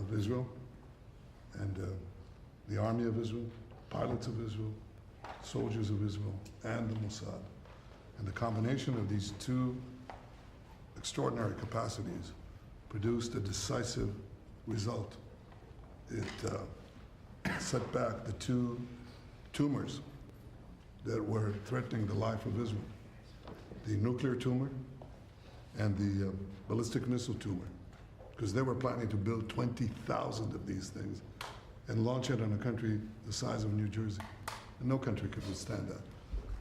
of Israel and the army of Israel, pilots of Israel, soldiers of Israel, and the Mossad. And the combination of these two extraordinary capacities produced a decisive result. It set back the two tumors that were threatening the life of Israel, the nuclear tumor and the ballistic missile tumor, because they were planning to build 20,000 of these things and launch it on a country the size of New Jersey. And no country could withstand that.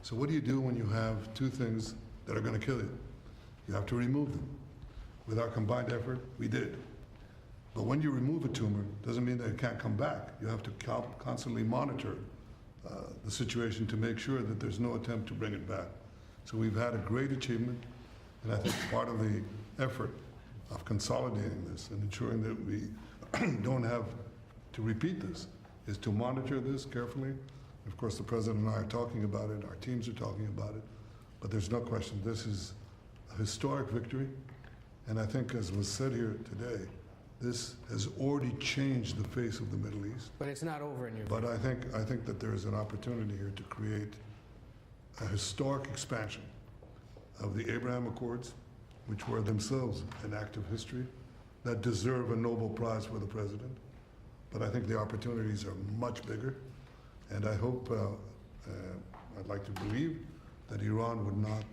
So what do you do when you have two things that are going to kill you? You have to remove them. With our combined effort, we did. But when you remove a tumor, doesn't mean that it can't come back. You have to constantly monitor the situation to make sure that there's no attempt to bring it back. So we've had a great achievement, and I think part of the effort of consolidating this and ensuring that we don't have to repeat this is to monitor this carefully. Of course, the President and I are talking about it, our teams are talking about it, but there's no question this is a historic victory, and I think, as was said here today, this has already changed the face of the Middle East. But it's not over in your But I think that there is an opportunity here to create a historic expansion of the Abraham Accords, which were themselves an act of history that deserve a Nobel Prize for the President. But I think the opportunities are much bigger, and I hope, I'd like to believe that Iran would not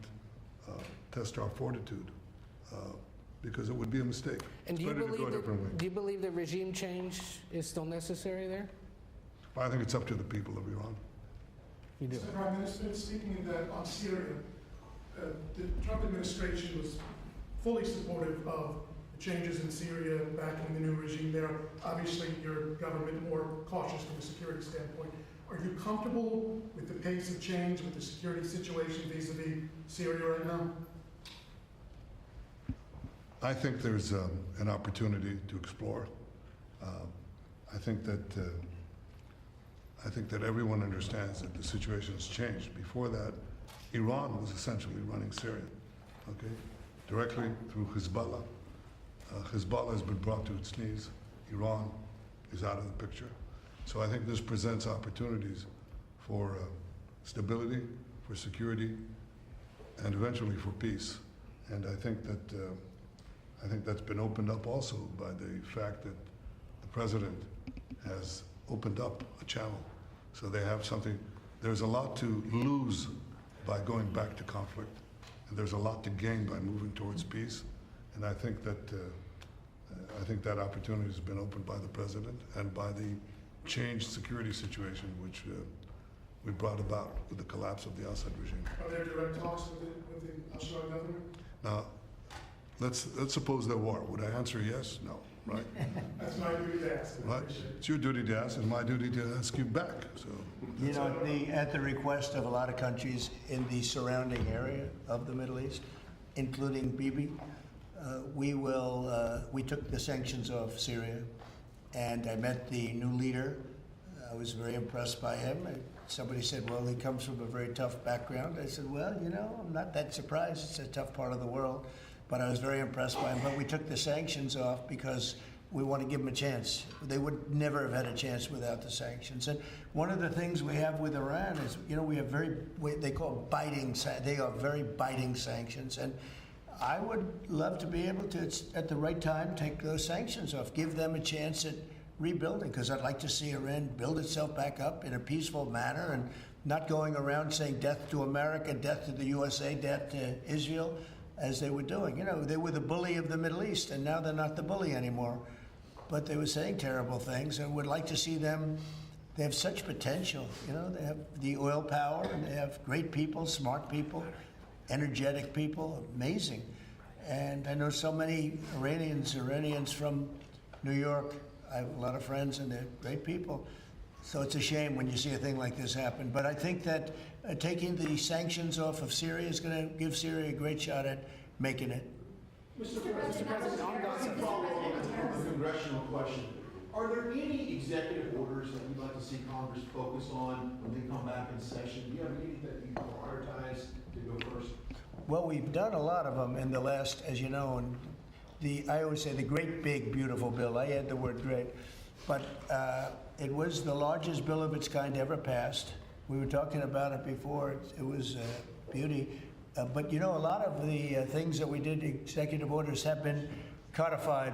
test our fortitude, because it would be a mistake. And do you believe that regime change is still necessary there? I think it's up to the people of Iran. You do. Mr. Prime Minister, speaking on Syria, the Trump administration was fully supportive of the changes in Syria, backing the new regime there. Obviously, your government more cautious from a security standpoint. Are you comfortable with the pace of change, with the security situation vis-a-vis Syria right now? I think there's an opportunity to explore. I think that everyone understands that the situation has changed. Before that, Iran was essentially running Syria, okay, directly through Hezbollah. Hezbollah has been brought to its knees. Iran is out of the picture. So I think this presents opportunities for stability, for security, and eventually for peace. And I think that's been opened up also by the fact that the president has opened up a channel. So they have something, there's a lot to lose by going back to conflict, and there's a lot to gain by moving towards peace. And I think that opportunity has been opened by the president and by the changed security situation which we brought about with the collapse of the Assad regime. Are there direct talks with the Assad government? Now, let's suppose there were. Would I answer yes? No, right? That's my duty to ask. Right? It's your duty to ask, and my duty to ask you back. So, you know, at the request of a lot of countries in the surrounding area of the Middle East, including Bibi, we took the sanctions off Syria, and I met the new leader. I was very impressed by him. Somebody said, well, he comes from a very tough background. I said, well, you know, I'm not that surprised. It's a tough part of the world. But I was very impressed by him. But we took the sanctions off because we want to give them a chance. They would never have had a chance without the sanctions. And one of the things we have with Iran is, you know, we have they call biting, they are very biting sanctions. And I would love to be able to, at the right time, take those sanctions off, give them a chance at rebuilding, because I'd like to see Iran build itself back up in a peaceful manner and not going around saying death to America, death to the USA, death to Israel, as they were doing. You know, they were the bully of the Middle East, and now they're not the bully anymore. But they were saying terrible things, and would like to see them. They have such potential. You know, they have the oil power, and they have great people, smart people, energetic people, amazing. And I know so many Iranians from New York. I have a lot of friends, and they're great people. So it's a shame when you see a thing like this happen. But I think that taking the sanctions off of Syria is going to give Syria a great shot at making it. Mr. President, a congressional question. Are there any executive orders that you'd like to see Congress focus on when they come back in session? Do you have any that you prioritize to go first? Well, we've done a lot of them in the last, as you know, and I always say the great, big, beautiful bill. I add the word great. But it was the largest bill of its kind ever passed. We were talking about it before. It was beauty. But you know, a lot of the things that we did, executive orders, have been codified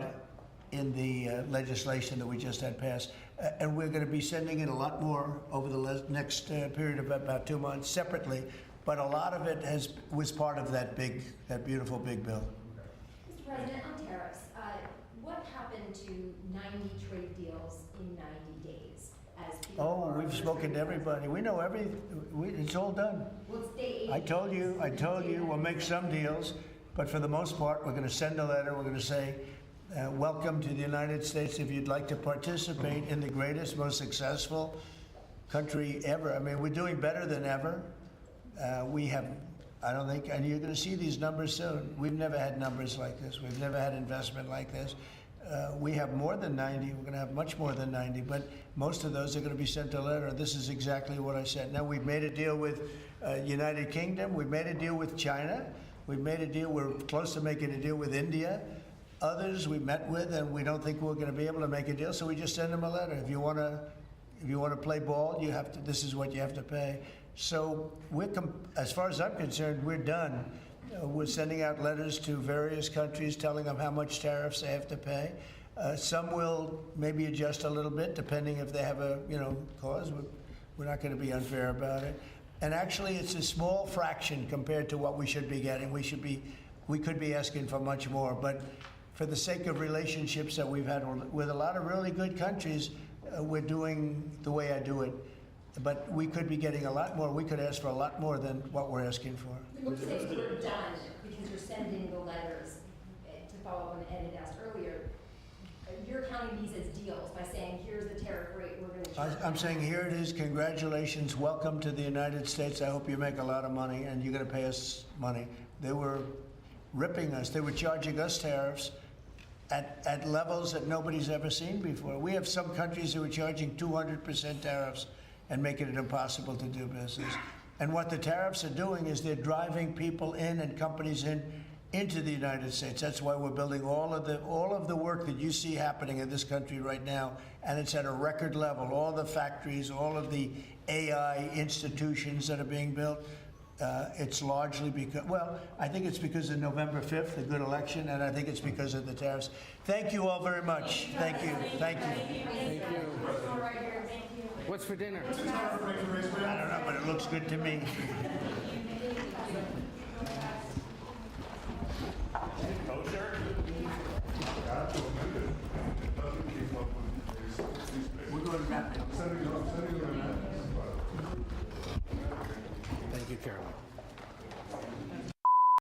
in the legislation that we just had passed. And we're going to be sending in a lot more over the next period of about 2 months separately. But a lot of it was part of that beautiful big bill. Mr. President, on tariffs, what happened to 90 trade deals in 90 days? As people Oh, are we've spoken to everybody. We know it's all done. Well, it's day 80. I told you, we'll make some deals, but for the most part, we're going to send a letter. We're going to say, welcome to the United States. If you'd like to participate in the greatest, most successful country ever. I mean, we're doing better than ever. We have, I don't think, and you're going to see these numbers soon. We've never had numbers like this. We've never had investment like this. We have more than 90. We're going to have much more than 90, but most of those are going to be sent a letter. This is exactly what I said. Now, we've made a deal with United Kingdom. We've made a deal with China. We've made a deal. We're close to making a deal with India. Others we met with, and we don't think we're going to be able to make a deal, so we just send them a letter. If you want to play ball, you have to. This is what you have to pay. So as far as I'm concerned, we're done. We're sending out letters to various countries telling them how much tariffs they have to pay. Some will maybe adjust a little bit depending if they have a cause. We're not going to be unfair about it. And actually, it's a small fraction compared to what we should be getting. We could be asking for much more. But for the sake of relationships that we've had with a lot of really good countries, we're doing the way I do it. But we could be getting a lot more. We could ask for a lot more than what we're asking for. When you say we're done, because you're sending the letters, to follow up on what Ed had asked earlier, you're counting these as deals by saying, here's the tariff rate we're going to charge. I'm saying, here it is. Congratulations. Welcome to the United States. I hope you make a lot of money, and you're going to pay us money. They were ripping us. They were charging us tariffs at levels that nobody's ever seen before. We have some countries who are charging 200% tariffs and making it impossible to do business. And what the tariffs are doing is they're driving people in and companies into the United States. That's why we're building all of the work that you see happening in this country right now, and it's at a record level. All the factories, all of the AI institutions that are being built, it's largely because, well, I think it's because of November 5th, the good election, and I think it's because of the tariffs. Thank you all very much. Thank you. Thank you. Thank you. What's for dinner? I don't know, but it looks good to me. We're going to wrap it. Thank you, Caroline.